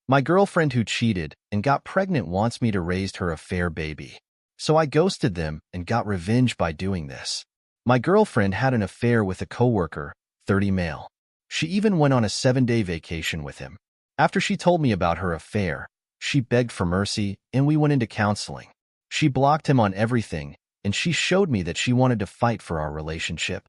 My girlfriend who cheated and got pregnant wants me to raise her affair baby. So I ghosted them and got revenge by doing this. My girlfriend had an affair with a coworker, 30 male. She even went on a 7-day vacation with him. After she told me about her affair, she begged for mercy and we went into counseling. She blocked him on everything and she showed me that she wanted to fight for our relationship.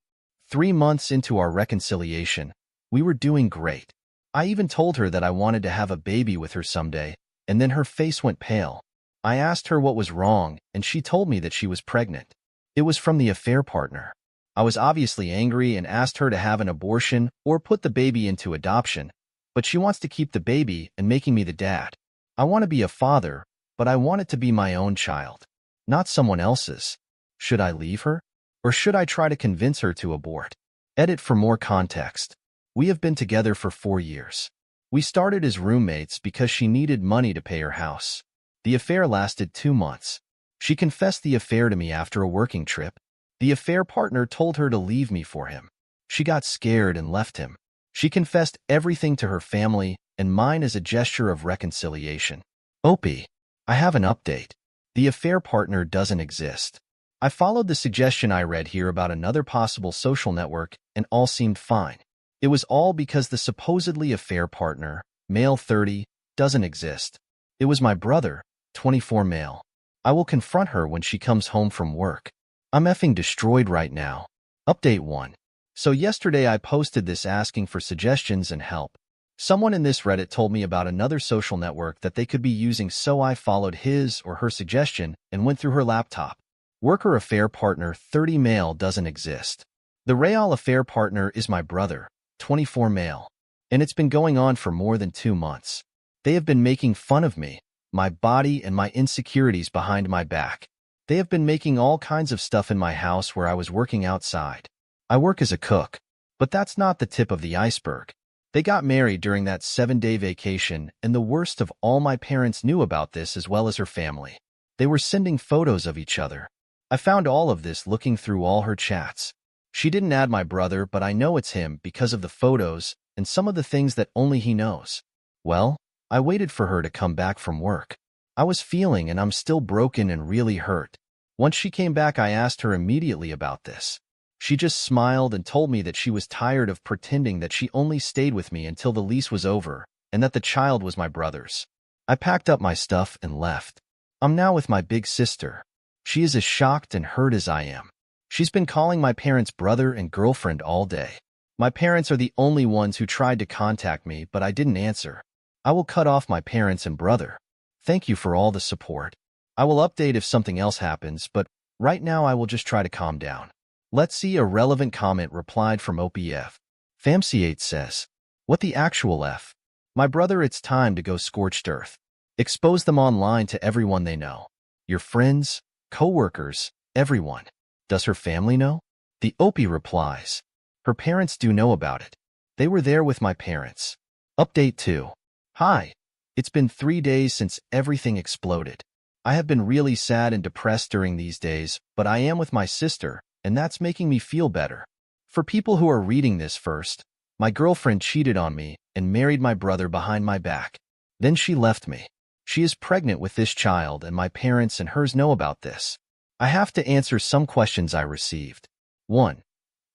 3 months into our reconciliation, we were doing great. I even told her that I wanted to have a baby with her someday, and then her face went pale. I asked her what was wrong, and she told me that she was pregnant. It was from the affair partner. I was obviously angry and asked her to have an abortion or put the baby into adoption, but she wants to keep the baby and making me the dad. I want to be a father, but I want it to be my own child, not someone else's. Should I leave her? Or should I try to convince her to abort? Edit for more context. We have been together for 4 years. We started as roommates because she needed money to pay her house. The affair lasted 2 months. She confessed the affair to me after a working trip. The affair partner told her to leave me for him. She got scared and left him. She confessed everything to her family and mine as a gesture of reconciliation. Opie, I have an update. The affair partner doesn't exist. I followed the suggestion I read here about another possible social network and all seemed fine. It was all because the supposedly affair partner, male 30, doesn't exist. It was my brother, 24 male. I will confront her when she comes home from work. I'm effing destroyed right now. Update 1. So yesterday I posted this asking for suggestions and help. Someone in this Reddit told me about another social network that they could be using, so I followed his or her suggestion and went through her laptop. Worker affair partner 30 male doesn't exist. The real affair partner is my brother, 24 male. And it's been going on for more than 2 months. They have been making fun of me, my body, and my insecurities behind my back. They have been making all kinds of stuff in my house where I was working outside. I work as a cook, but that's not the tip of the iceberg. They got married during that 7-day vacation, and the worst of all, my parents knew about this as well as her family. They were sending photos of each other. I found all of this looking through all her chats. She didn't add my brother, but I know it's him because of the photos and some of the things that only he knows. Well, I waited for her to come back from work. I was feeling and I'm still broken and really hurt. Once she came back, I asked her immediately about this. She just smiled and told me that she was tired of pretending that she only stayed with me until the lease was over and that the child was my brother's. I packed up my stuff and left. I'm now with my big sister. She is as shocked and hurt as I am. She's been calling my parents brother and girlfriend all day. My parents are the only ones who tried to contact me, but I didn't answer. I will cut off my parents and brother. Thank you for all the support. I will update if something else happens, but right now I will just try to calm down. Let's see a relevant comment replied from OPF. Famc8 says, what the actual F? My brother, it's time to go scorched earth. Expose them online to everyone they know. Your friends, co-workers, everyone. Does her family know? The OP replies, her parents do know about it. They were there with my parents. Update 2. Hi. It's been 3 days since everything exploded. I have been really sad and depressed during these days, but I am with my sister, and that's making me feel better. For people who are reading this first, my girlfriend cheated on me and married my brother behind my back. Then she left me. She is pregnant with this child, and my parents and hers know about this. I have to answer some questions I received. 1.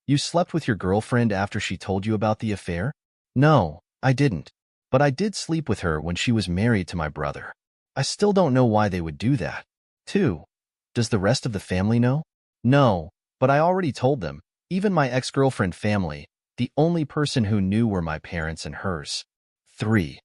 You slept with your girlfriend after she told you about the affair? No, I didn't. But I did sleep with her when she was married to my brother. I still don't know why they would do that. 2. Does the rest of the family know? No, but I already told them. Even my ex-girlfriend family, the only person who knew were my parents and hers. 3.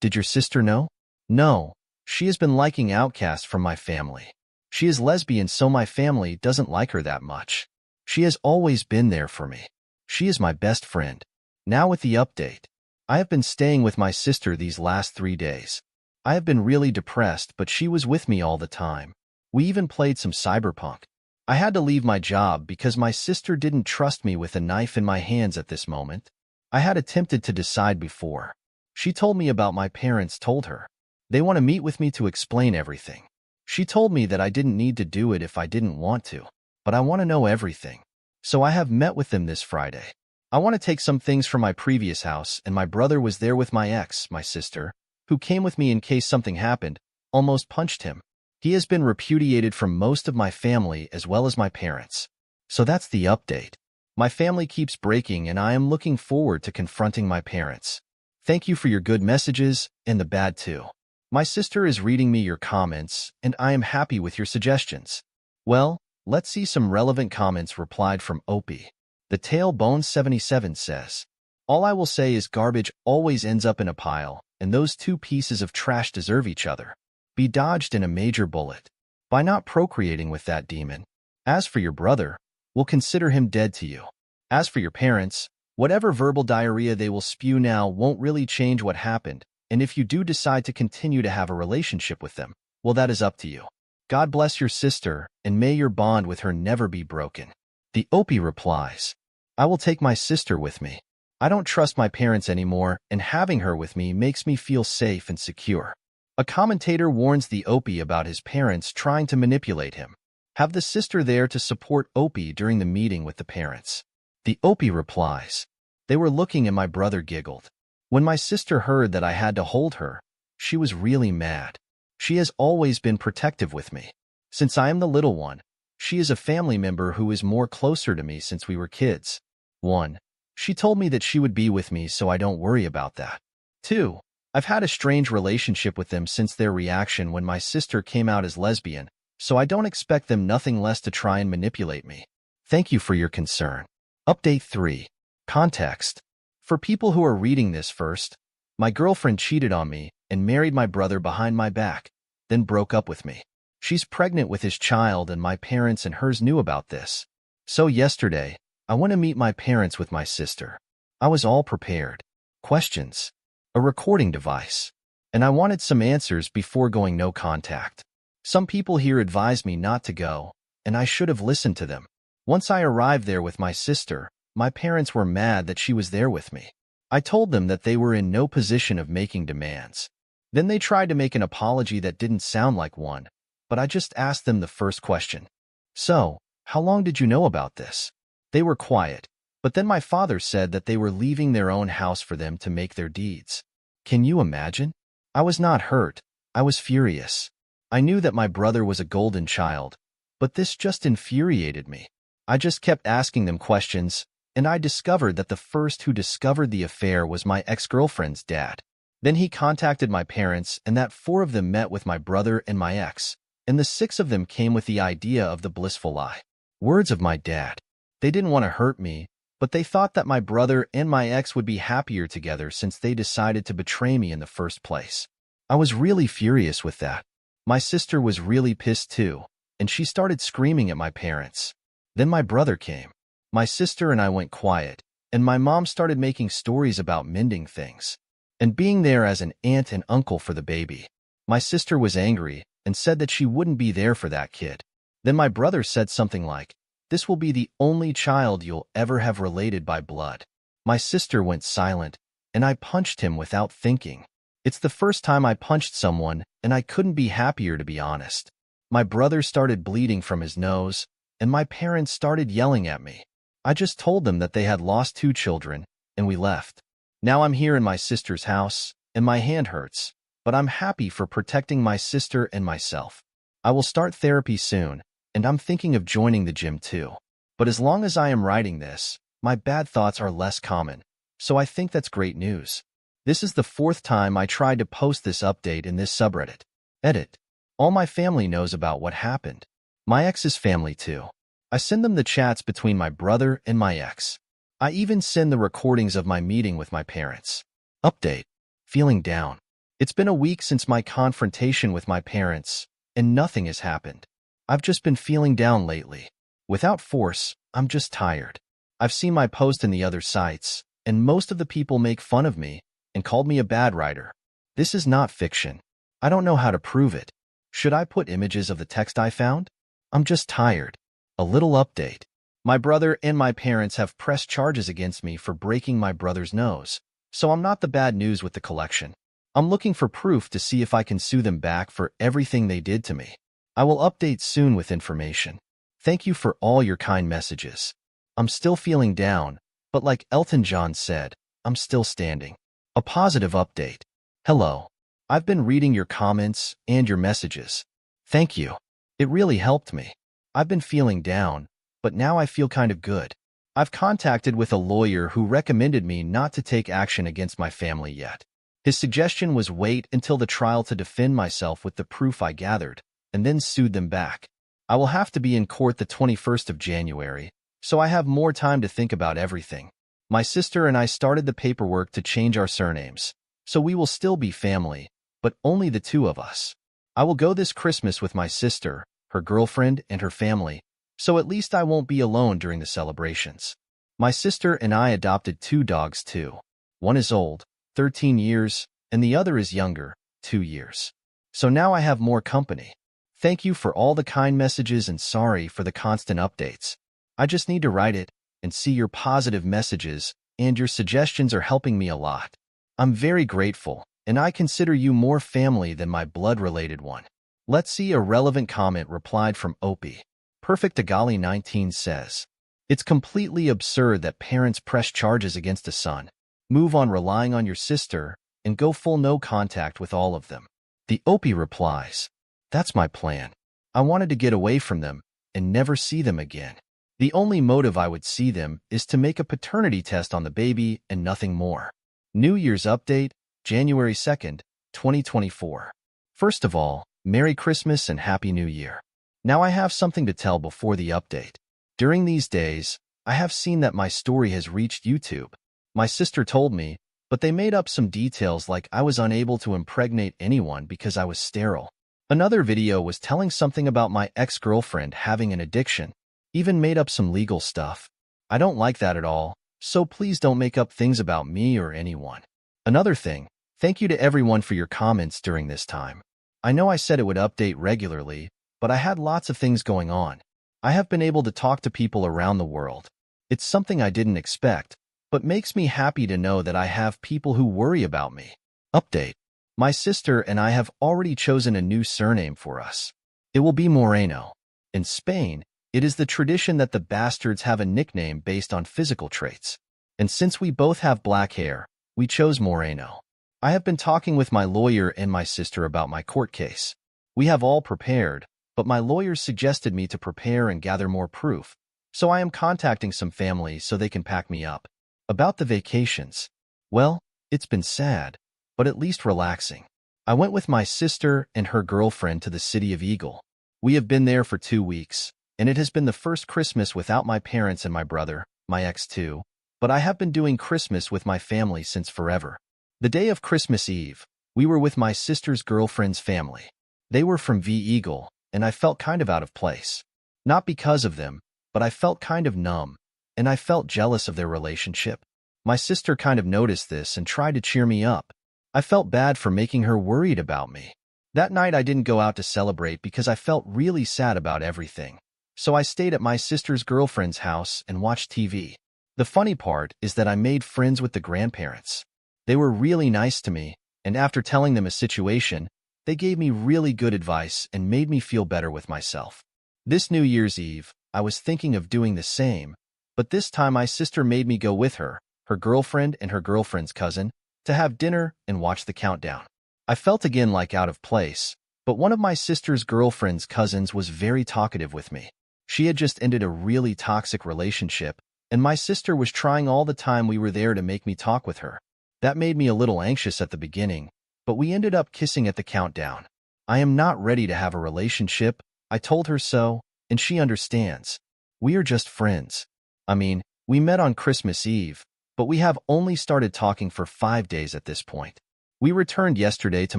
Did your sister know? No, she has been liking outcasts from my family. She is lesbian, so my family doesn't like her that much. She has always been there for me. She is my best friend. Now with the update. I have been staying with my sister these last 3 days. I have been really depressed, but she was with me all the time. We even played some cyberpunk. I had to leave my job because my sister didn't trust me with a knife in my hands at this moment. I had attempted to decide before. She told me about my parents told her. They want to meet with me to explain everything. She told me that I didn't need to do it if I didn't want to, but I want to know everything. So I have met with them this Friday. I want to take some things from my previous house, and my brother was there with my ex, my sister. who came with me in case something happened, almost punched him. He has been repudiated from most of my family as well as my parents. So that's the update. My family keeps breaking and I am looking forward to confronting my parents. Thank you for your good messages and the bad too. My sister is reading me your comments and I am happy with your suggestions. Well, let's see some relevant comments replied from Opie. The Tailbone 77 says, all I will say is garbage always ends up in a pile, and those two pieces of trash deserve each other. Be dodged in a major bullet by not procreating with that demon. As for your brother, we'll consider him dead to you. As for your parents, whatever verbal diarrhea they will spew now won't really change what happened, and if you do decide to continue to have a relationship with them, well, that is up to you. God bless your sister, and may your bond with her never be broken. The Opie replies, I will take my sister with me. I don't trust my parents anymore, and having her with me makes me feel safe and secure. A commentator warns the Opie about his parents trying to manipulate him. Have the sister there to support Opie during the meeting with the parents. The Opie replies, they were looking and my brother giggled. When my sister heard that I had to hold her, she was really mad. She has always been protective with me. Since I am the little one, she is a family member who is more closer to me since we were kids. 1. She told me that she would be with me so I don't worry about that. 2. I've had a strange relationship with them since their reaction when my sister came out as lesbian, so I don't expect them nothing less to try and manipulate me. Thank you for your concern. Update 3. Context. For people who are reading this first, my girlfriend cheated on me and married my brother behind my back, then broke up with me. She's pregnant with his child and my parents and hers knew about this. So yesterday, I went to meet my parents with my sister. I was all prepared. Questions. A recording device. And I wanted some answers before going no contact. Some people here advised me not to go, and I should have listened to them. Once I arrived there with my sister, my parents were mad that she was there with me. I told them that they were in no position of making demands. Then they tried to make an apology that didn't sound like one, but I just asked them the first question. So, how long did you know about this? They were quiet, but then my father said that they were leaving their own house for them to make their deeds. Can you imagine? I was not hurt. I was furious. I knew that my brother was a golden child, but this just infuriated me. I just kept asking them questions, and I discovered that the first who discovered the affair was my ex-girlfriend's dad. Then he contacted my parents, and that 4 of them met with my brother and my ex, and the 6 of them came with the idea of the blissful lie. Words of my dad. They didn't want to hurt me, but they thought that my brother and my ex would be happier together since they decided to betray me in the first place. I was really furious with that. My sister was really pissed too, and she started screaming at my parents. Then my brother came. My sister and I went quiet, and my mom started making stories about mending things and being there as an aunt and uncle for the baby. My sister was angry and said that she wouldn't be there for that kid. Then my brother said something like, this will be the only child you'll ever have related by blood. My sister went silent, and I punched him without thinking. It's the first time I punched someone, and I couldn't be happier to be honest. My brother started bleeding from his nose, and my parents started yelling at me. I just told them that they had lost 2 children, and we left. Now I'm here in my sister's house, and my hand hurts, but I'm happy for protecting my sister and myself. I will start therapy soon, and I'm thinking of joining the gym too. But as long as I am writing this, my bad thoughts are less common, so I think that's great news. This is the 4th time I tried to post this update in this subreddit. Edit. All my family knows about what happened. My ex's family too. I send them the chats between my brother and my ex. I even send the recordings of my meeting with my parents. Update. Feeling down. It's been a week since my confrontation with my parents, and nothing has happened. I've just been feeling down lately. Without force, I'm just tired. I've seen my post in the other sites, and most of the people make fun of me and called me a bad writer. This is not fiction. I don't know how to prove it. Should I put images of the text I found? I'm just tired. A little update. My brother and my parents have pressed charges against me for breaking my brother's nose, so I'm not the bad news with the collection. I'm looking for proof to see if I can sue them back for everything they did to me. I will update soon with information. Thank you for all your kind messages. I'm still feeling down, but like Elton John said, I'm still standing. A positive update. Hello. I've been reading your comments and your messages. Thank you. It really helped me. I've been feeling down, but now I feel kind of good. I've contacted with a lawyer who recommended me not to take action against my family yet. His suggestion was wait until the trial to defend myself with the proof I gathered, and then sue them back. I will have to be in court the 21st of January, so I have more time to think about everything. My sister and I started the paperwork to change our surnames, so we will still be family, but only the two of us. I will go this Christmas with my sister, her girlfriend, and her family, so at least I won't be alone during the celebrations. My sister and I adopted 2 dogs too. One is old, 13 years, and the other is younger, 2 years. So now I have more company. Thank you for all the kind messages and sorry for the constant updates. I just need to write it and see your positive messages, and your suggestions are helping me a lot. I'm very grateful, and I consider you more family than my blood-related one. Let's see a relevant comment replied from Opie. Perfect Agali 19 says, it's completely absurd that parents press charges against a son. Move on relying on your sister and go full no contact with all of them. The Opie replies, that's my plan. I wanted to get away from them and never see them again. The only motive I would see them is to make a paternity test on the baby and nothing more. New Year's update, January 2nd, 2024. First of all, Merry Christmas and Happy New Year. Now I have something to tell before the update. During these days, I have seen that my story has reached YouTube. My sister told me, but they made up some details like I was unable to impregnate anyone because I was sterile. Another video was telling something about my ex-girlfriend having an addiction, even made up some legal stuff. I don't like that at all, so please don't make up things about me or anyone. Another thing, thank you to everyone for your comments during this time. I know I said it would update regularly, but I had lots of things going on. I have been able to talk to people around the world. It's something I didn't expect, but makes me happy to know that I have people who worry about me. Update. My sister and I have already chosen a new surname for us. It will be Moreno. In Spain, it is the tradition that the bastards have a nickname based on physical traits. And since we both have black hair, we chose Moreno. I have been talking with my lawyer and my sister about my court case. We have all prepared, but my lawyers suggested me to prepare and gather more proof, so I am contacting some family so they can pack me up. About the vacations. Well, it's been sad, but at least relaxing. I went with my sister and her girlfriend to the city of Eagle. We have been there for 2 weeks, and it has been the first Christmas without my parents and my brother, my ex too, but I have been doing Christmas with my family since forever. The day of Christmas Eve, we were with my sister's girlfriend's family. They were from Eagle, and I felt kind of out of place. Not because of them, but I felt kind of numb, and I felt jealous of their relationship. My sister kind of noticed this and tried to cheer me up. I felt bad for making her worried about me. That night I didn't go out to celebrate because I felt really sad about everything. So I stayed at my sister's girlfriend's house and watched TV. The funny part is that I made friends with the grandparents. They were really nice to me, and after telling them a situation, they gave me really good advice and made me feel better with myself. This New Year's Eve, I was thinking of doing the same, but this time my sister made me go with her, her girlfriend and her girlfriend's cousin, to have dinner and watch the countdown. I felt again like out of place, but one of my sister's girlfriend's cousins was very talkative with me. She had just ended a really toxic relationship, and my sister was trying all the time we were there to make me talk with her. That made me a little anxious at the beginning, but we ended up kissing at the countdown. I am not ready to have a relationship. I told her so, and she understands. We are just friends. I mean, we met on Christmas Eve, but we have only started talking for 5 days at this point. We returned yesterday to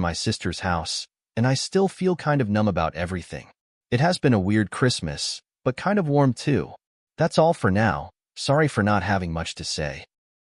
my sister's house, and I still feel kind of numb about everything. It has been a weird Christmas, but kind of warm too. That's all for now. Sorry for not having much to say.